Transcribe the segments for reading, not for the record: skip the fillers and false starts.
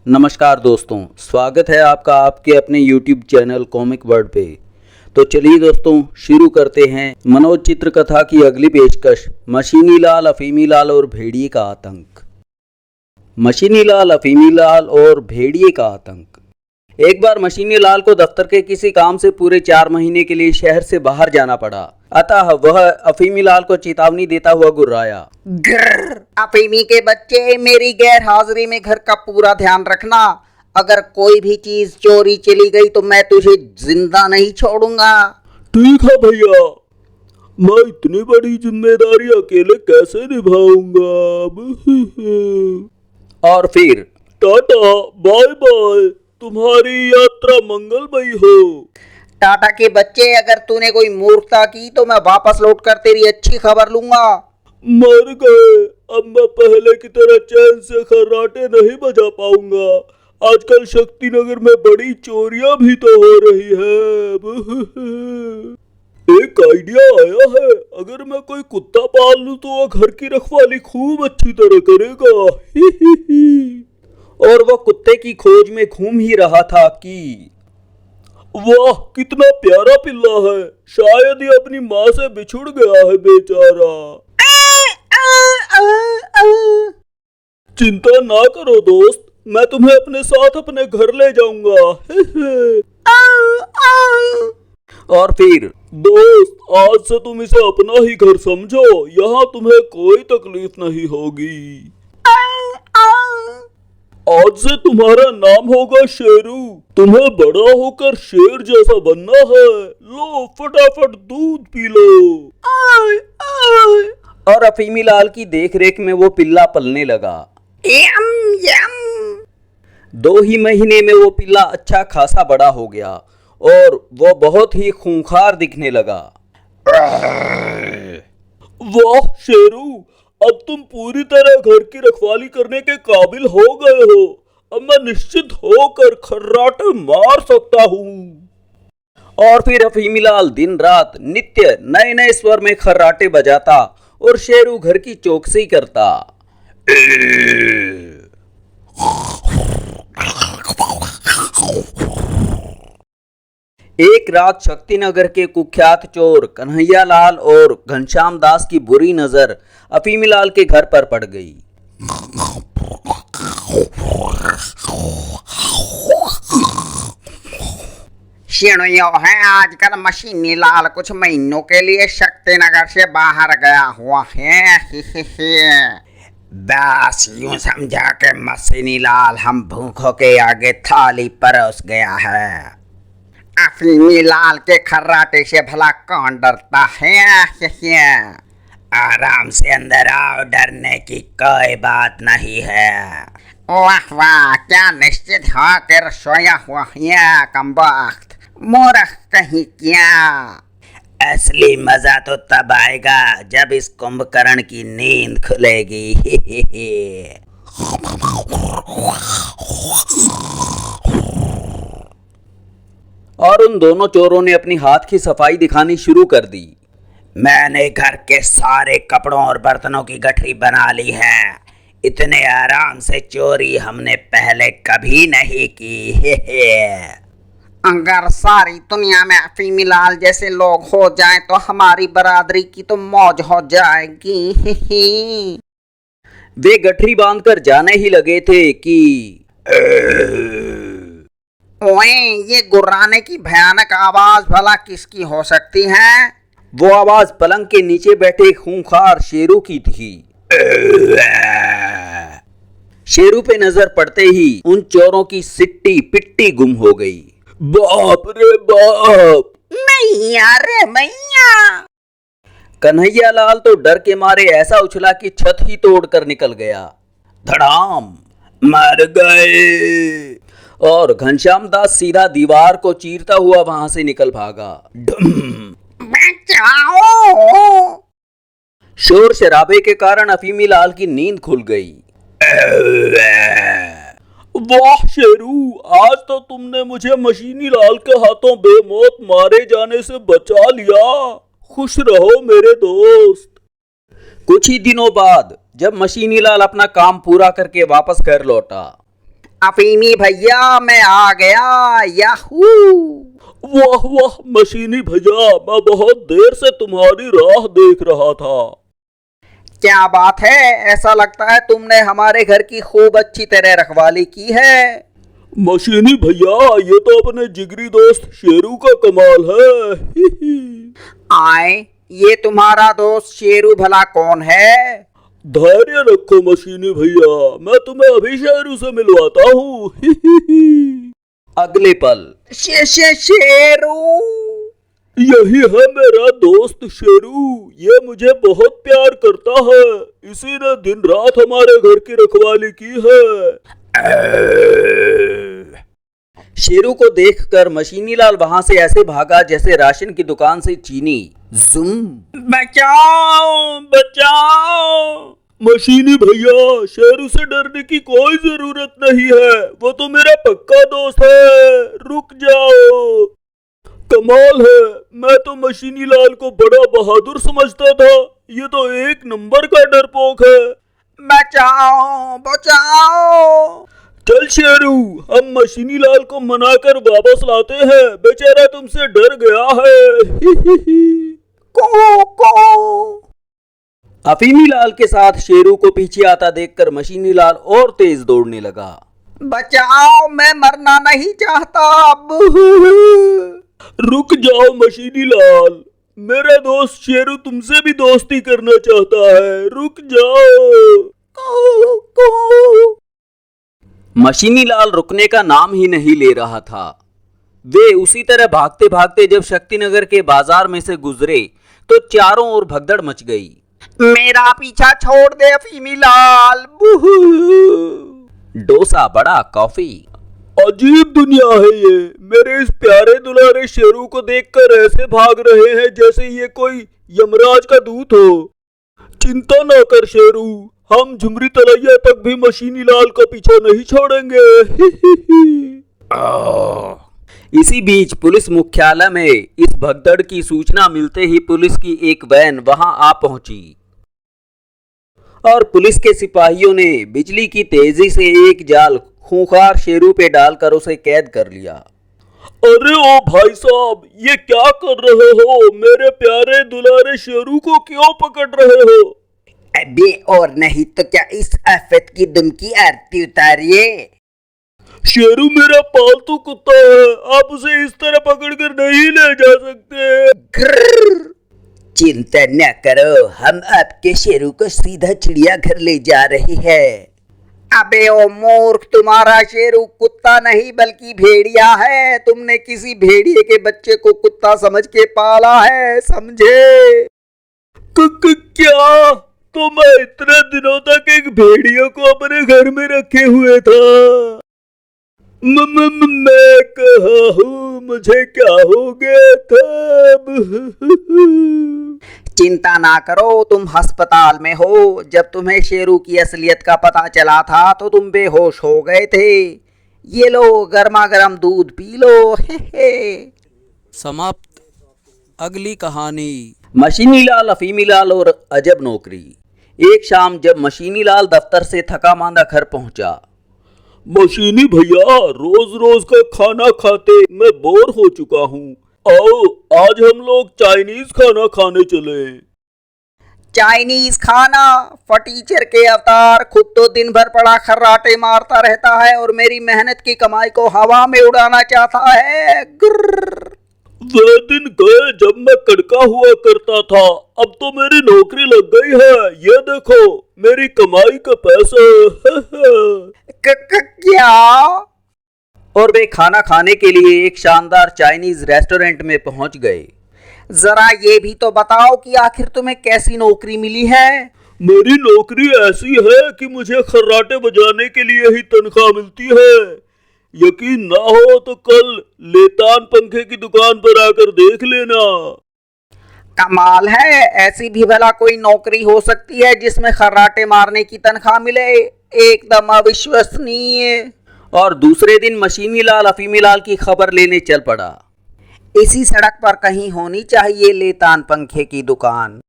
नमस्कार दोस्तों, स्वागत है आपका आपके अपने YouTube चैनल कॉमिक वर्ड पे। तो चलिए दोस्तों शुरू करते हैं मनोज चित्र कथा की अगली पेशकश, मशीनी लाल, अफीमी लाल और भेड़िए का आतंक। मशीनी लाल, अफीमी लाल और भेड़िए का आतंक। एक बार मशीनी लाल को दफ्तर के किसी काम से पूरे 4 महीने के लिए शहर से बाहर जाना पड़ा। अतः वह अफीमी लाल को चेतावनी देता हुआ गुर्राया, अफीमी के बच्चे, मेरी गैर हाजिरी में घर का पूरा ध्यान रखना। अगर कोई भी चीज चोरी चली गई तो मैं तुझे जिंदा नहीं छोड़ूंगा। ठीक है भैया, मैं इतनी बड़ी जिम्मेदारी अकेले कैसे निभाऊंगा। और फिर टाटा, बाय बाय, तुम्हारी यात्रा मंगलमयी हो। टाटा के बच्चे, अगर तूने कोई मूर्खता की तो मैं वापस लौटकर तेरी अच्छी खबर लूंगा। मर गए, अब मैं पहले की तरह चैन से खर्राटे नहीं बजा पाऊंगा। आजकल शक्ति नगर में बड़ी चोरियां भी तो हो रही है। एक आइडिया आया है, अगर मैं कोई कुत्ता पाल लूं तो वह घर की रखवाली खूब अच्छी तरह करेगा। और वह कुत्ते की खोज में घूम ही रहा था कि वाह, कितना प्यारा पिल्ला है। शायद ये अपनी माँ से बिछुड़ गया है बेचारा। चिंता ना करो दोस्त, मैं तुम्हें अपने साथ अपने घर ले जाऊंगा। और फिर दोस्त, आज से तुम इसे अपना ही घर समझो। यहाँ तुम्हें कोई तकलीफ नहीं होगी। आज से तुम्हारा नाम होगा शेरू। तुम्हें बड़ा होकर शेर जैसा बनना है। लो, फटाफट दूध पी लो। और अफीमी लाल की देखरेख में वो पिल्ला पलने लगा। यम यम। 2 ही महीने में वो पिल्ला अच्छा खासा बड़ा हो गया और वो बहुत ही खूंखार दिखने लगा। वाह शेरू, अब तुम पूरी तरह घर की रखवाली करने के काबिल हो गए हो। अब मैं निश्चित होकर खर्राटे मार सकता हूँ। और फिर अफीमी लाल दिन रात नित्य नए नए स्वर में खर्राटे बजाता और शेरू घर की चौकसी करता। एक रात शक्तिनगर के कुख्यात चोर कन्हैया लाल और घनश्याम दास की बुरी नजर अफीमी लाल के घर पर पड़ गई। शिणुयो है, आजकल मशीनी लाल कुछ महीनों के लिए शक्तिनगर से बाहर गया हुआ है। बस यूं समझा के मशीनी लाल हम भूखों के आगे थाली परोस गया है। अफीमी लाल के खर्राटे से भला कौन डरता है। आराम से अंदर आओ, डरने की कोई बात नहीं है। वाह वाह, क्या निश्चित होकर सोया हुआ है कमबख्त, मूर्ख कहीं क्या। असली मजा तो तब आएगा जब इस कुंभकर्ण की नींद खुलेगी। और उन दोनों चोरों ने अपनी हाथ की सफाई दिखानी शुरू कर दी। मैंने घर के सारे कपड़ों और बर्तनों की गठरी बना ली है। इतने आराम से चोरी हमने पहले कभी नहीं की। अगर सारी दुनिया में अफीमी लाल जैसे लोग हो जाएं तो हमारी बरादरी की तो मौज हो जाएगी। वे गठरी बांधकर जाने ही लगे थे कि ओए, ये गुर्राने की भयानक आवाज भला किसकी हो सकती है? वो आवाज पलंग के नीचे बैठे खूंखार शेरू की थी। शेरू पे नजर पड़ते ही उन चोरों की सिट्टी पिट्टी गुम हो गई। बाप रे बाप, मैया रे मैया। कन्हैया लाल तो डर के मारे ऐसा उछला कि छत ही तोड़कर निकल गया। धड़ाम, मर गए। और घनश्याम दास सीधा दीवार को चीरता हुआ वहां से निकल भागा। बचाओ। शोर शराबे के कारण अफीमी लाल की नींद खुल गई। वाह शेरू, आज तो तुमने मुझे मशीनी लाल के हाथों बेमौत मारे जाने से बचा लिया। खुश रहो मेरे दोस्त। कुछ ही दिनों बाद जब मशीनी लाल अपना काम पूरा करके वापस घर लौटा, अफीमी भैया मैं आ गया, याहू। वाह वाह मशीनी भैया, मैं बहुत देर से तुम्हारी राह देख रहा था। क्या बात है, ऐसा लगता है तुमने हमारे घर की खूब अच्छी तरह रखवाली की है। मशीनी भैया, ये तो अपने जिगरी दोस्त शेरू का कमाल है। ही ही। आए, ये तुम्हारा दोस्त शेरू भला कौन है? धैर्य रखो मशीनी भैया, मैं तुम्हें अभी शेरू से मिलवाता हूँ। ही ही ही। अगले पल शेरू। यही है मेरा दोस्त शेरू, ये मुझे बहुत प्यार करता है, इसी ने दिन रात हमारे घर की रखवाली की है। शेरू को देखकर मशीनी लाल वहां से ऐसे भागा जैसे राशन की दुकान से चीनी। जुम। बचाओ बचाओ। मशीनी भैया, शेरू से डरने की कोई जरूरत नहीं है, वो तो मेरा पक्का दोस्त है, रुक जाओ। कमाल है, मैं तो मशीनी लाल को बड़ा बहादुर समझता था, ये तो एक नंबर का डरपोक है। बचाओ बचाओ। चल शेरू, हम मशीनी लाल को मनाकर वापस लाते हैं, बेचारा तुमसे डर गया है। को। अफीमी लाल के साथ शेरू को पीछे आता देखकर मशीनी लाल और तेज दौड़ने लगा। बचाओ, मैं मरना नहीं चाहता। रुक जाओ मशीनी लाल, मेरा दोस्त शेरू तुमसे भी दोस्ती करना चाहता है, रुक जाओ। मशीनी लाल रुकने का नाम ही नहीं ले रहा था। वे उसी तरह भागते भागते जब शक्तिनगर के बाजार में से गुजरे तो चारों ओर भगदड़ मच गई। मेरा पीछा छोड़ दे अफीमी लाल। डोसा, बड़ा, कॉफी। अजीब दुनिया है ये, मेरे इस प्यारे दुलारे शेरू को देखकर ऐसे भाग रहे हैं जैसे ये कोई यमराज का दूत हो। चिंता ना कर शेरू, हम झुमरी तलैया तक भी मशीनी लाल का पीछा नहीं छोड़ेंगे। इसी बीच पुलिस मुख्यालय में इस भगदड़ की सूचना मिलते ही पुलिस की एक वैन वहां आ पहुंची और पुलिस के सिपाहियों ने बिजली की तेजी से एक जाल खूंखार शेरू पे डालकर उसे कैद कर लिया। अरे ओ भाई साहब, ये क्या कर रहे हो? मेरे प्यारे दुलारे शेरू को क्यों पकड़ रहे हो? अबे और नहीं तो क्या इस आफत की दुम की आरती उतारिए। शेरू मेरा पालतू कुत्ता है, आप उसे इस तरह पकड़कर नहीं ले जा सकते। चिंता न करो, हम आपके शेरू को सीधा चिड़ियाघर ले जा रहे हैं। अबे ओ मूर्ख, तुम्हारा शेरू कुत्ता नहीं बल्कि भेड़िया है। तुमने किसी भेड़िए के बच्चे को कुत्ता समझ के पाला है, समझे? क्या? तो मैं इतने दिनों तक एक भेड़िया को अपने घर में रखे हुए था। मैं कहा हूँ, मुझे क्या हो गया था? चिंता ना करो, तुम अस्पताल में हो। जब तुम्हें शेरू की असलियत का पता चला था तो तुम बेहोश हो गए थे। ये लो गर्मा गर्म दूध पी लो। समाप्त। अगली कहानी। मशीनी लाल, अफीमी लाल और अजब नौकरी। एक शाम जब मशीनी लाल दफ्तर से थका मांदा घर पहुंचा। मशीनी भैया, रोज रोज का खाना खाते मैं बोर हो चुका हूँ, आओ आज हम लोग चाइनीज खाना खाने चले। चाइनीज खाना? फटीचर के अवतार, खुद तो दिन भर पड़ा खर्राटे मारता रहता है और मेरी मेहनत की कमाई को हवा में उड़ाना चाहता है। वह दिन गए जब मैं कड़का हुआ करता था, अब तो मेरी नौकरी लग गई है, ये देखो मेरी कमाई का पैसा। क्या? और वे खाना खाने के लिए एक शानदार चाइनीज रेस्टोरेंट में पहुंच गए। जरा ये भी तो बताओ कि आखिर तुम्हें कैसी नौकरी मिली है? मेरी नौकरी ऐसी है कि मुझे खर्राटे बजाने के लिए ही तनख्वाह मिलती है। यकीन ना हो तो कल लेतान पंखे की दुकान पर आकर देख लेना। कमाल है, ऐसी भी भला कोई नौकरी हो सकती है जिसमें खर्राटे मारने की तनख्वाह मिले? एकदम अविश्वसनीय। और दूसरे दिन मशीनी लाल अफीमी लाल की खबर लेने चल पड़ा। इसी सड़क पर कहीं होनी चाहिए लेतान पंखे की दुकान।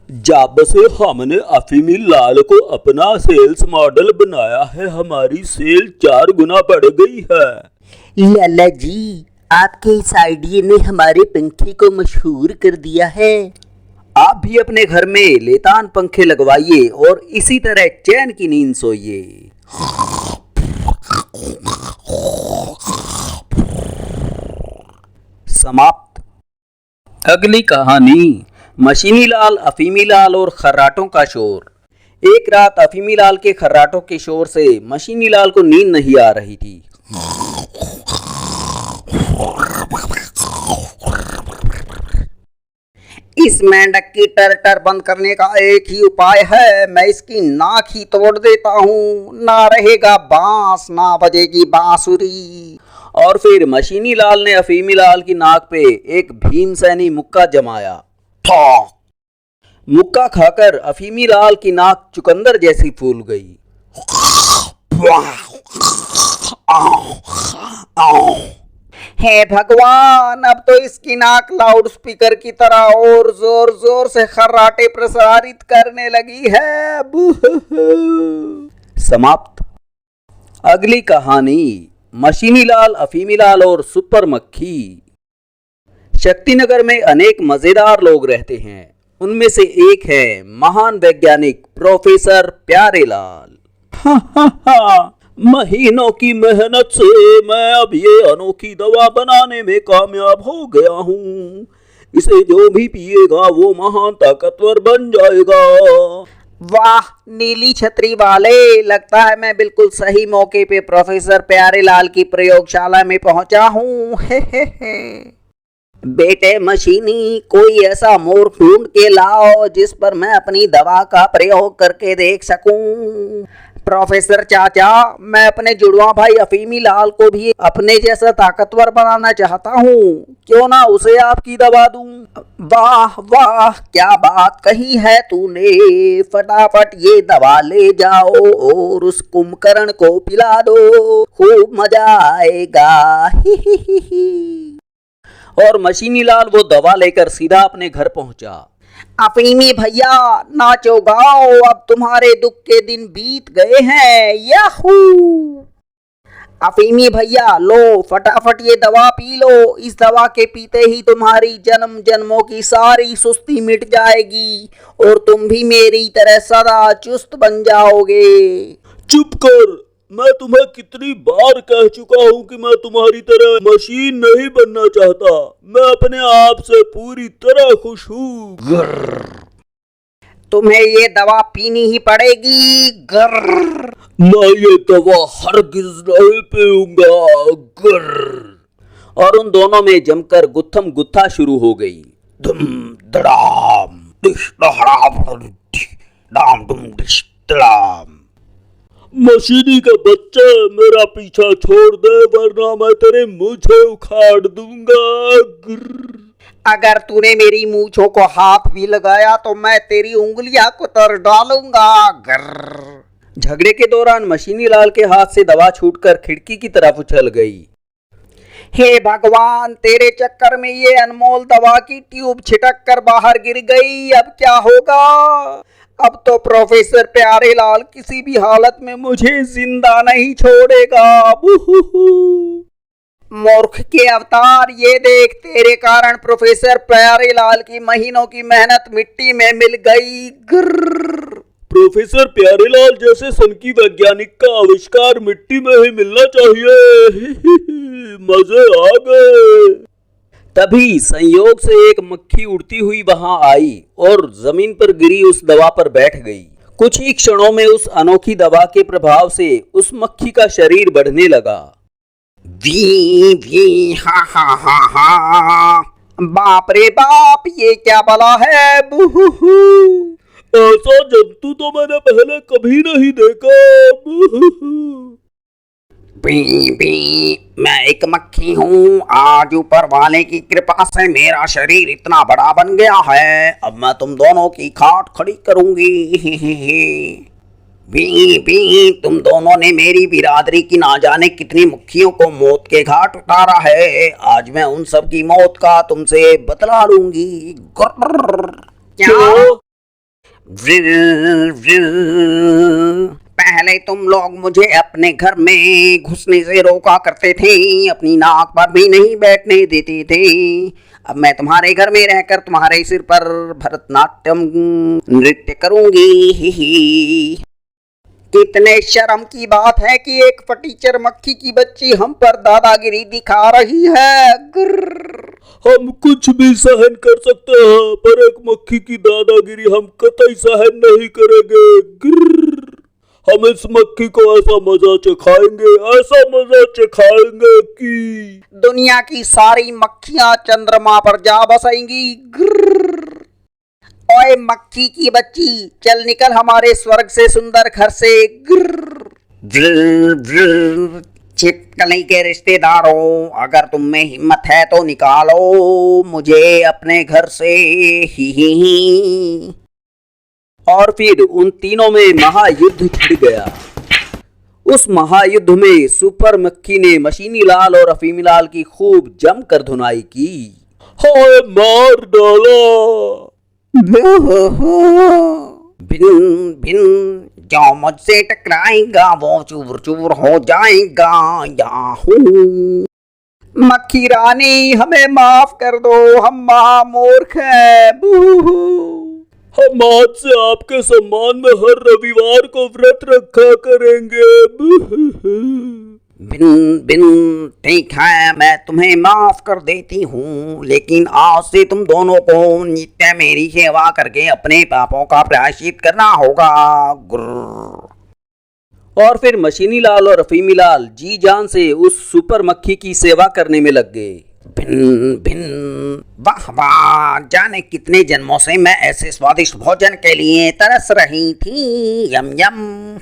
जब से हमने अफीमी लाल को अपना सेल्स मॉडल बनाया है, हमारी सेल 4 गुना बढ़ गई है। लाला जी, आपके इस आइडिया ने हमारे पंखे को मशहूर कर दिया है। आप भी अपने घर में लेतान पंखे लगवाइए और इसी तरह चैन की नींद सोइए। समाप्त। अगली कहानी मशीनी लाल, अफीमी लाल और खर्राटों का शोर। एक रात अफीमी लाल के खर्राटों के शोर से मशीनी लाल को नींद नहीं आ रही थी। इस मेंढक की टर बंद करने का एक ही उपाय है, मैं इसकी नाक ही तोड़ देता हूँ। ना रहेगा बांस, ना बजेगी बांसुरी। और फिर मशीनी लाल ने अफीमी लाल की नाक पे एक भीमसैनी मुक्का जमाया। मुक्का खाकर अफीमी लाल की नाक चुकंदर जैसी फूल गई। हे भगवान, अब तो इसकी नाक लाउड स्पीकर की तरह और जोर जोर से खर्राटे प्रसारित करने लगी है। समाप्त। अगली कहानी मशीनी लाल, अफीमी लाल और सुपर मक्खी। शक्तिनगर में अनेक मजेदार लोग रहते हैं। उनमें से एक है महान वैज्ञानिक प्रोफेसर प्यारेलाल। महीनों की मेहनत से मैं अब ये अनोखी दवा बनाने में कामयाब हो गया हूँ। इसे जो भी पिएगा वो महान ताकतवर बन जाएगा। वाह, नीली छतरी वाले, लगता है मैं बिल्कुल सही मौके पे प्रोफेसर प्यारेलाल की प्रयोगशाला में पहुंचा हूँ। बेटे मशीनी, कोई ऐसा मोड़ ढूंढ के लाओ जिस पर मैं अपनी दवा का प्रयोग करके देख सकूं। प्रोफेसर चाचा, मैं अपने जुड़वा भाई अफीमी लाल को भी अपने जैसा ताकतवर बनाना चाहता हूँ। क्यों ना उसे आपकी दवा दूं? वाह वाह, क्या बात कही है तूने। फटाफट ये दवा ले जाओ और उस कुंभकर्ण को पिला दो, खूब मजा आएगा। और मशीनी लाल वो दवा लेकर सीधा अपने घर पहुंचा। अफीमी भैया, नाचो गाओ, अब तुम्हारे दुख के दिन बीत गए हैं। याहू! अफीमी भैया, लो फटाफट ये दवा पी लो। इस दवा के पीते ही तुम्हारी जन्म जन्मों की सारी सुस्ती मिट जाएगी और तुम भी मेरी तरह सदा चुस्त बन जाओगे। चुप कर, मैं तुम्हें कितनी बार कह चुका हूँ कि मैं तुम्हारी तरह मशीन नहीं बनना चाहता। मैं अपने आप से पूरी तरह खुश हूँ। तुम्हें ये दवा पीनी ही पड़ेगी। गर्र। मैं ये दवा हरगिज नहीं पीऊंगा। और उन दोनों में जमकर गुत्थम गुत्था शुरू हो गई। दुम दड़ाम डिश दहड़ाम डाम दुम डिश दड़ाम। मशीनी का बच्चा, मेरा पीछा छोड़ दे वरना मैं तेरे मूंछें उखाड़ दूंगा। अगर तूने मेरी मूंछों को हाथ भी लगाया तो मैं तेरी उंगलियां कुतर डालूंगा। गर्र। झगड़े के दौरान मशीनी लाल के हाथ से दवा छूटकर खिड़की की तरफ उछल गई। हे भगवान, तेरे चक्कर में ये अनमोल दवा की ट्यूब छिटक कर बाहर गिर गई। अब क्या होगा? अब तो प्रोफेसर प्यारेलाल किसी भी हालत में मुझे जिंदा नहीं छोड़ेगा। मूर्ख के अवतार, ये देख, तेरे कारण प्रोफेसर प्यारेलाल की महीनों की मेहनत मिट्टी में मिल गई। गर्र। प्रोफेसर प्यारेलाल जैसे सनकी वैज्ञानिक का आविष्कार मिट्टी में ही मिलना चाहिए। मजे आ गए। तभी संयोग से एक मक्खी उड़ती हुई वहां आई और जमीन पर गिरी उस दवा पर बैठ गई। कुछ ही क्षणों में उस अनोखी दवा के प्रभाव से उस मक्खी का शरीर बढ़ने लगा। वी वी हा हा हा हा। बाप रे बाप, ये क्या बला है? बुहुहु। ऐसा जंतु तो मैंने पहले कभी नहीं देखा। बी बी, मैं एक मक्खी हूँ। आज ऊपर वाले की कृपा से मेरा शरीर इतना बड़ा बन गया है। अब मैं तुम दोनों की खाट खड़ी करूंगी। बी बी, तुम दोनों ने मेरी बिरादरी की ना जाने कितनी मक्खियों को मौत के घाट उतारा है। आज मैं उन सब की मौत का तुमसे बदला लूंगी। क्या? व्रिल, व्रिल। पहले तुम लोग मुझे अपने घर में घुसने से रोका करते थे, अपनी नाक पर भी नहीं बैठने देते थे। अब मैं तुम्हारे घर में रहकर तुम्हारे सिर पर भरतनाट्यम नृत्य करूंगी। ही ही। कितने शर्म की बात है कि एक फटीचर मक्खी की बच्ची हम पर दादागिरी दिखा रही है। गुर्र। हम कुछ भी सहन कर सकते हैं, पर एक मक्खी की दादागिरी हम कतई सहन नहीं करेंगे। गिर्र। हम इस मक्खी को ऐसा मजा चखाएंगे कि दुनिया की सारी मक्खियां चंद्रमा पर जा बसेंगी। गुर्र। ओए मक्खी की बच्ची, चल निकल हमारे स्वर्ग से सुंदर घर से। गुर्र। व्रिल, व्रिल। छिपकली के रिश्तेदारों, अगर तुम में हिम्मत है तो निकालो मुझे अपने घर से। ही। और फिर उन तीनों में महायुद्ध छिड़ गया। उस महायुद्ध में सुपर मक्खी ने मशीनी लाल और अफीमी लाल की खूब जमकर धुनाई की। हाय मार डाला। भिन भिन, जो मुझसे टकराएगा वो चूर चूर हो जाएगा। याहू। मक्खी रानी, हमें माफ कर दो, हम महामूर्ख हैं। बूहू। हम आज से आपके सम्मान में हर रविवार को व्रत रखा करेंगे। बिन बिन, ठीक है, मैं तुम्हें माफ कर देती हूँ, लेकिन आज से तुम दोनों को नित्य मेरी सेवा करके अपने पापों का प्रायश्चित करना होगा। गुर्र। और फिर मशीनी लाल और अफीमी लाल जी जान से उस सुपर मक्खी की सेवा करने में लग गए। भिन भिन, वाह वाह, जाने कितने जन्मों से मैं ऐसे स्वादिष्ट भोजन के लिए तरस रही थी। यम यम।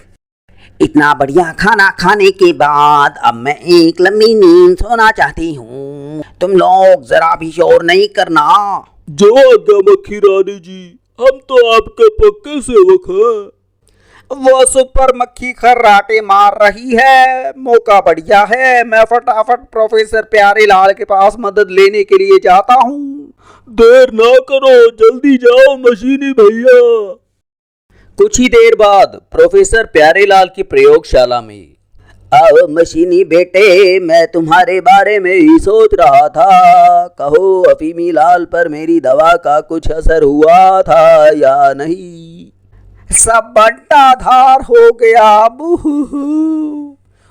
इतना बढ़िया खाना खाने के बाद अब मैं एक लंबी नींद सोना चाहती हूँ। तुम लोग जरा भी शोर नहीं करना। जो आज्ञा मक्खी रानी जी, हम तो आपके पक्के सेवक हैं। वो सुपर मक्खी खर्राटे मार रही है, मौका बढ़िया है, मैं फटाफट प्रोफेसर प्यारे लाल के पास मदद लेने के लिए जाता हूँ। देर ना करो, जल्दी जाओ मशीनी भैया। कुछ ही देर बाद प्रोफेसर प्यारेलाल की प्रयोगशाला में। अब मशीनी बेटे, मैं तुम्हारे बारे में ही सोच रहा था। कहो अफीमी लाल पर मेरी दवा का कुछ असर हुआ था या नहीं? सब बंटा धार हो गया।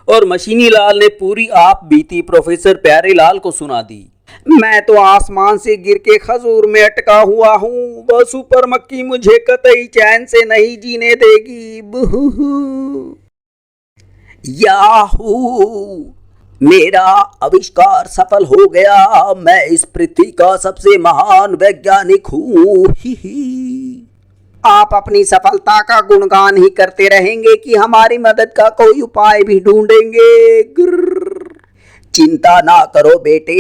और मशीनी लाल ने पूरी आप बीती प्रोफेसर प्यारेलाल को सुना दी। मैं तो आसमान से गिर के खजूर में अटका हुआ हूँ। वो सुपर मक्खी मुझे कतई चैन से नहीं जीने देगी। याहू, मेरा आविष्कार सफल हो गया। मैं इस पृथ्वी का सबसे महान वैज्ञानिक हूँ। आप अपनी सफलता का गुणगान ही करते रहेंगे कि हमारी मदद का कोई उपाय भी ढूंढेंगे। चिंता ना करो बेटे।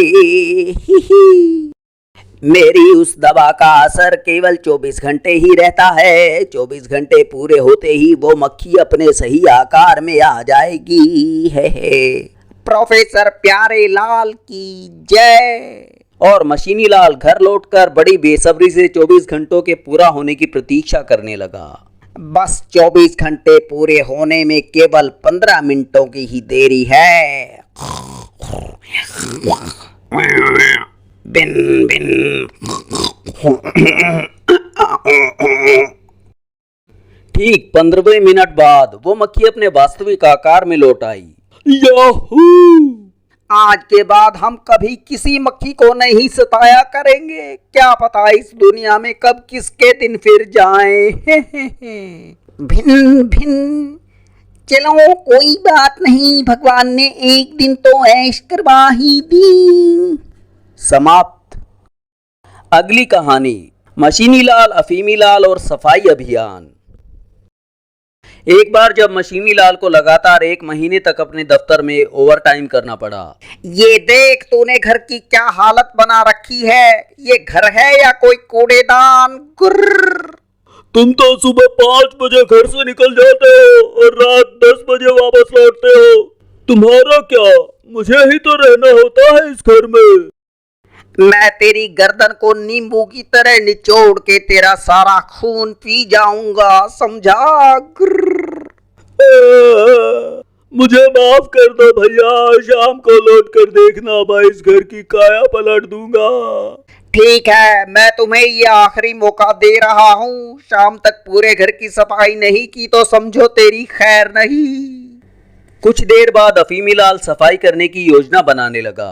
मेरी उस दवा का असर केवल 24 घंटे ही रहता है। 24 घंटे पूरे होते ही वो मक्खी अपने सही आकार में आ जाएगी। है। प्रोफेसर प्यारे लाल की जय। और मशीनी लाल घर लौटकर बड़ी बेसब्री से 24 घंटों के पूरा होने की प्रतीक्षा करने लगा। बस 24 घंटे पूरे होने में केवल 15 मिनटों की ही देरी है। बिन बिन। ठीक 15वें मिनट बाद वो मक्खी अपने वास्तविक आकार में लौट आई। याहू! आज के बाद हम कभी किसी मक्खी को नहीं सताया करेंगे। क्या पता इस दुनिया में कब किसके दिन फिर जाएं। भिन भिन। चलो कोई बात नहीं, भगवान ने एक दिन तो ऐश करवा ही दी। समाप्त। अगली कहानी मशीनी लाल, अफीमी लाल और सफाई अभियान। एक बार जब मशीनी लाल को लगातार 1 महीने तक अपने दफ्तर में ओवरटाइम करना पड़ा। ये देख तूने घर की क्या हालत बना रखी है। ये घर है या कोई कूड़ेदान। गुर्र। तुम तो सुबह 5 बजे घर से निकल जाते हो और रात 10 बजे वापस लौटते हो। तुम्हारा क्या, मुझे ही तो रहना होता है इस घर में। मैं तेरी गर्दन को नींबू की तरह निचोड़ के तेरा सारा खून पी जाऊंगा, समझा? ग्रर। मुझे माफ कर दो भैया, शाम को लौट कर देखना, मैं इस घर की काया पलट दूंगा। ठीक है, मैं तुम्हें ये आखिरी मौका दे रहा हूँ। शाम तक पूरे घर की सफाई नहीं की तो समझो तेरी खैर नहीं। कुछ देर बाद अफीमी लाल सफाई करने की योजना बनाने लगा।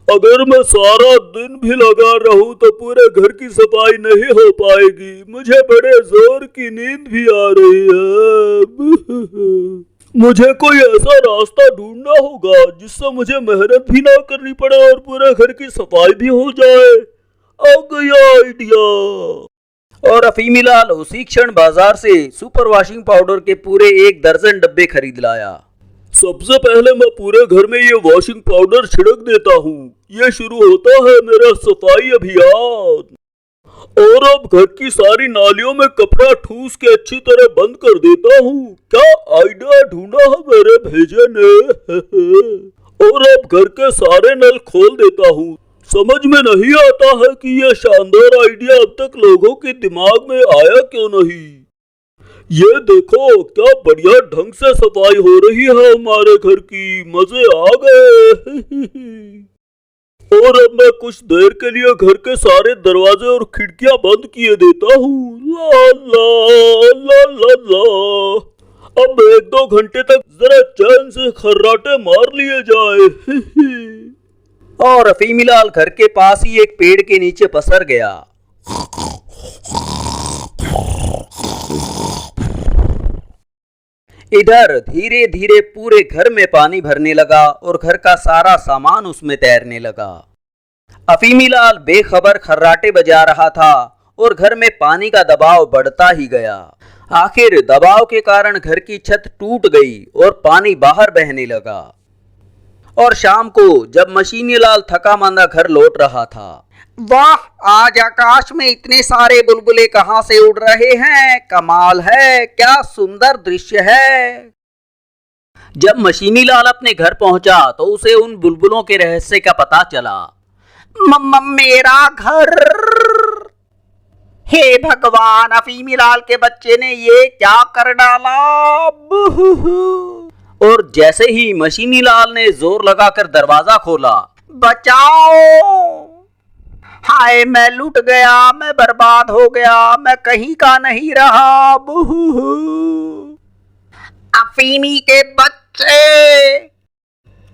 अगर मैं सारा दिन भी लगा रहूं तो पूरे घर की सफाई नहीं हो पाएगी। मुझे बड़े जोर की नींद भी आ रही है। मुझे कोई ऐसा रास्ता ढूंढना होगा जिससे मुझे मेहनत भी ना करनी पड़े और पूरे घर की सफाई भी हो जाए। आ गया आइडिया। और अफीमी लाल उसी क्षण बाजार से सुपर वॉशिंग पाउडर के पूरे 1 दर्जन डब्बे खरीद लाया। सबसे पहले मैं पूरे घर में ये वॉशिंग पाउडर छिड़क देता हूँ। ये शुरू होता है मेरा सफाई अभियान। और अब घर की सारी नालियों में कपड़ा ठूस के अच्छी तरह बंद कर देता हूँ। क्या आइडिया ढूंढा है मेरे भेजे ने। और अब घर के सारे नल खोल देता हूँ। समझ में नहीं आता है कि यह शानदार आइडिया अब तक लोगों के दिमाग में आया क्यों नहीं। ये देखो क्या बढ़िया ढंग से सफाई हो रही है हमारे घर की। मजे आ गए। और अब मैं कुछ देर के लिए घर के सारे दरवाजे और खिड़कियां बंद किए देता हूँ। ला ला ला ला ला। अब 1-2 घंटे तक जरा चैन से खर्राटे मार लिए जाए। और अफीमी लाल घर के पास ही एक पेड़ के नीचे पसर गया। इधर धीरे धीरे पूरे घर में पानी भरने लगा और घर का सारा सामान उसमें तैरने लगा। अफीमी लाल बेखबर खर्राटे बजा रहा था और घर में पानी का दबाव बढ़ता ही गया। आखिर दबाव के कारण घर की छत टूट गई और पानी बाहर बहने लगा। और शाम को जब मशीनी लाल थका मांदा घर लौट रहा था, वाह, आज आकाश में इतने सारे बुलबुले कहाँ से उड़ रहे हैं। कमाल है, क्या सुंदर दृश्य है। जब मशीनी लाल अपने घर पहुंचा तो उसे उन बुलबुलों के रहस्य का पता चला। मेरा घर। हे भगवान, अफीमी लाल के बच्चे ने ये क्या कर डाला। और जैसे ही मशीनी लाल ने जोर लगाकर दरवाजा खोला, बचाओ। हाय, मैं लूट गया, मैं बर्बाद हो गया, मैं कहीं का नहीं रहा। अफीमी के बच्चे।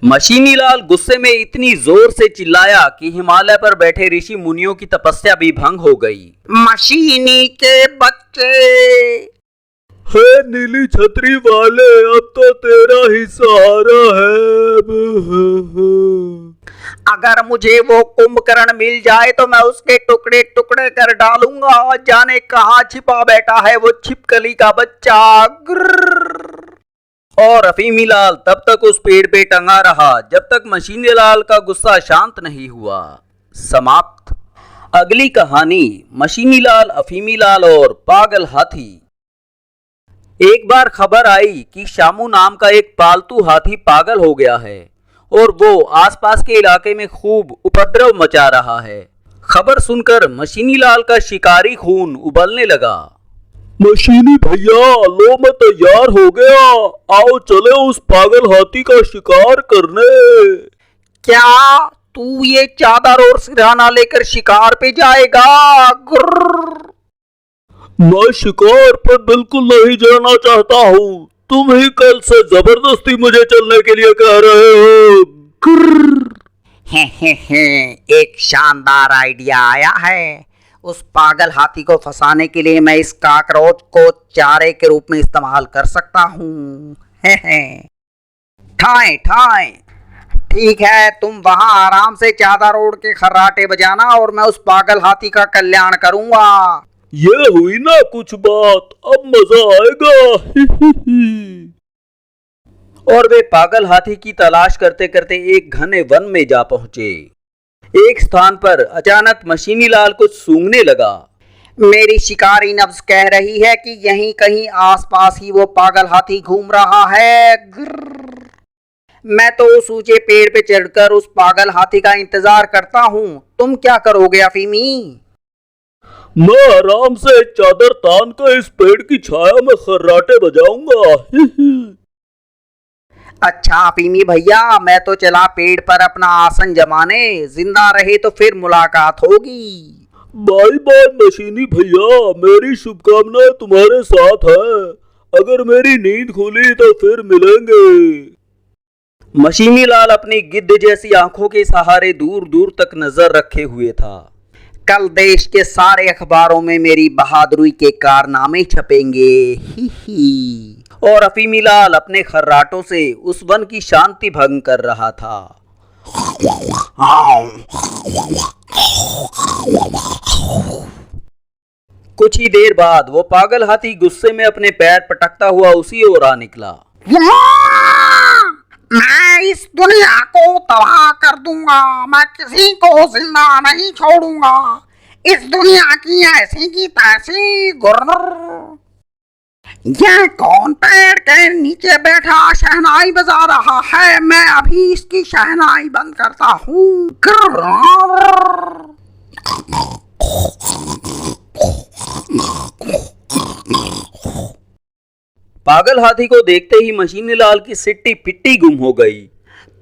मशीनी लाल गुस्से में इतनी जोर से चिल्लाया कि हिमालय पर बैठे ऋषि मुनियों की तपस्या भी भंग हो गई। मशीनी के बच्चे। हे नीली छतरी वाले, अब तो तेरा ही सहारा है। अगर मुझे वो कुंभकर्ण मिल जाए तो मैं उसके टुकड़े टुकड़े कर डालूंगा। जाने कहाँ छिपा बैठा है वो छिपकली का बच्चा। और अफीमी लाल तब तक उस पेड़ पे टंगा रहा जब तक मशीनी लाल का गुस्सा शांत नहीं हुआ। समाप्त। अगली कहानी मशीनी लाल, अफीमी लाल और पागल हाथी। एक बार खबर आई कि शामू नाम का एक पालतू हाथी पागल हो गया है और वो आसपास के इलाके में खूब उपद्रव मचा रहा है। खबर सुनकर मशीनी लाल का शिकारी खून उबलने लगा। मशीनी भैया, लो मैं तैयार हो गया। आओ चले उस पागल हाथी का शिकार करने। क्या तू ये चादर और सिरहाना लेकर शिकार पे जाएगा? मैं शिकार पर बिल्कुल नहीं जाना चाहता हूँ। तुम ही कल से जबरदस्ती मुझे चलने के लिए कह रहे हो। एक शानदार आइडिया आया है। उस पागल हाथी को फंसाने के लिए मैं इस काकरोच को चारे के रूप में इस्तेमाल कर सकता हूँ। ठाए ठाए। ठीक है, तुम वहां आराम से चादर ओढ़ के खर्राटे बजाना और मैं उस पागल हाथी का कल्याण करूंगा। ये हुई ना कुछ बात, अब मजा आएगा। और वे पागल हाथी की तलाश करते करते एक घने वन में जा पहुंचे। एक स्थान पर अचानक मशीनी लाल कुछ सूंघने लगा। मेरी शिकारी नब्ज कह रही है कि यहीं कहीं आसपास ही वो पागल हाथी घूम रहा है। मैं तो उस ऊंचे पेड़ पे चढ़कर उस पागल हाथी का इंतजार करता हूँ। तुम क्या करोगे अफीमी? मैं आराम से चादर तान कर इस पेड़ की छाया में खर्राटे बजाऊंगा। अच्छा अफीमी भैया, मैं तो चला पेड़ पर अपना आसन जमाने। जिंदा रहे तो फिर मुलाकात होगी। बाय बाय मशीनी भैया, मेरी शुभकामनाएं तुम्हारे साथ है। अगर मेरी नींद खुली तो फिर मिलेंगे। मशीनी लाल अपनी गिद्ध जैसी आंखों के सहारे दूर दूर तक नजर रखे हुए था। कल देश के सारे अखबारों में मेरी बहादुरी के कारनामे छपेंगे। ही ही। और अफीमी लाल अपने खर्राटों से उस वन की शांति भंग कर रहा था। कुछ ही देर बाद वो पागल हाथी गुस्से में अपने पैर पटकता हुआ उसी ओर आ निकला। मैं इस दुनिया को तबाह कर दूंगा। मैं किसी को जिंदा नहीं छोड़ूंगा। इस दुनिया की ऐसी की तैसी गुर्र। यह कौन पेड़ के नीचे बैठा शहनाई बजा रहा है? मैं अभी इसकी शहनाई बंद करता हूँ। पागल हाथी को देखते ही मशीनी लाल की सिट्टी पिट्टी गुम हो गई।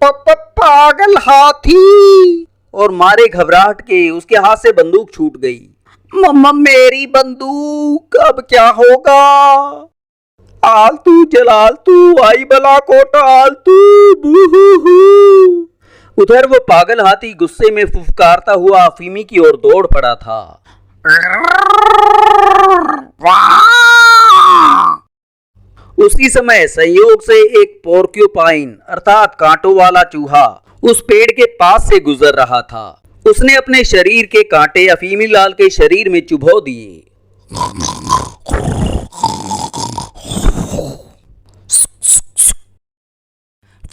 पागल हाथी! और मारे घबराहट के उसके हाथ से बंदूक छूट गई। मेरी बंदूक, अब क्या होगा? आलतू जलालतू आई बला कोटा आलतू। उधर वो पागल हाथी गुस्से में फुफकारता हुआ अफीमी की ओर दौड़ पड़ा था। उसी समय संयोग से एक पोर्क्यूपाइन अर्थात कांटों वाला चूहा उस पेड़ के पास से गुजर रहा था। उसने अपने शरीर के कांटे अफीमी लाल के शरीर में चुभो दिए।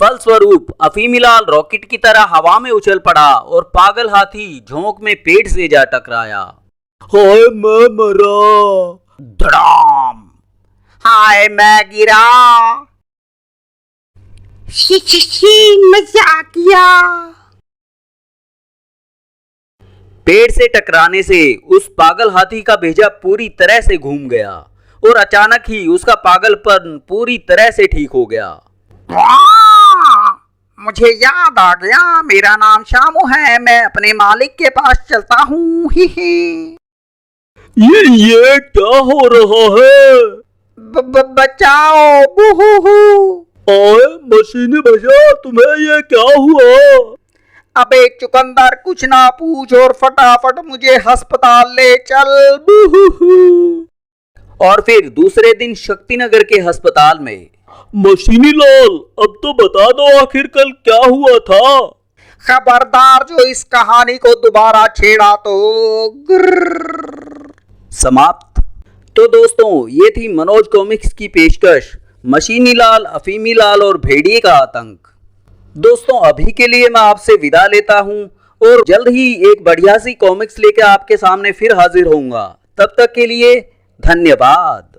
फलस्वरूप अफीमी लाल रॉकेट की तरह हवा में उछल पड़ा और पागल हाथी झोंक में पेड़ से जा टकराया। हाय मैं मरा। धड़ाम! हाय मैं गिरा। मजा किया। पेड़ से टकराने से उस पागल हाथी का भेजा पूरी तरह से घूम गया और अचानक ही उसका पागलपन पूरी तरह से ठीक हो गया। मुझे याद आ गया, मेरा नाम शामू है। मैं अपने मालिक के पास चलता हूँ। ये क्या हो रहा है? बचाओ। आए मशीनी भैया, तुम्हें ये क्या हुआ? अबे चुकंदर, कुछ ना पूछ और फटाफट मुझे अस्पताल ले चल। और फिर दूसरे दिन शक्तिनगर के अस्पताल में। मशीनी लाल, अब तो बता दो आखिर कल क्या हुआ था? खबरदार जो इस कहानी को दोबारा छेड़ा तो समाप्त। तो दोस्तों, ये थी मनोज कॉमिक्स की पेशकश मशीनी लाल, अफीमी लाल और भेड़िए का आतंक। दोस्तों, अभी के लिए मैं आपसे विदा लेता हूं और जल्द ही एक बढ़िया सी कॉमिक्स लेकर आपके सामने फिर हाजिर होऊंगा। तब तक के लिए धन्यवाद।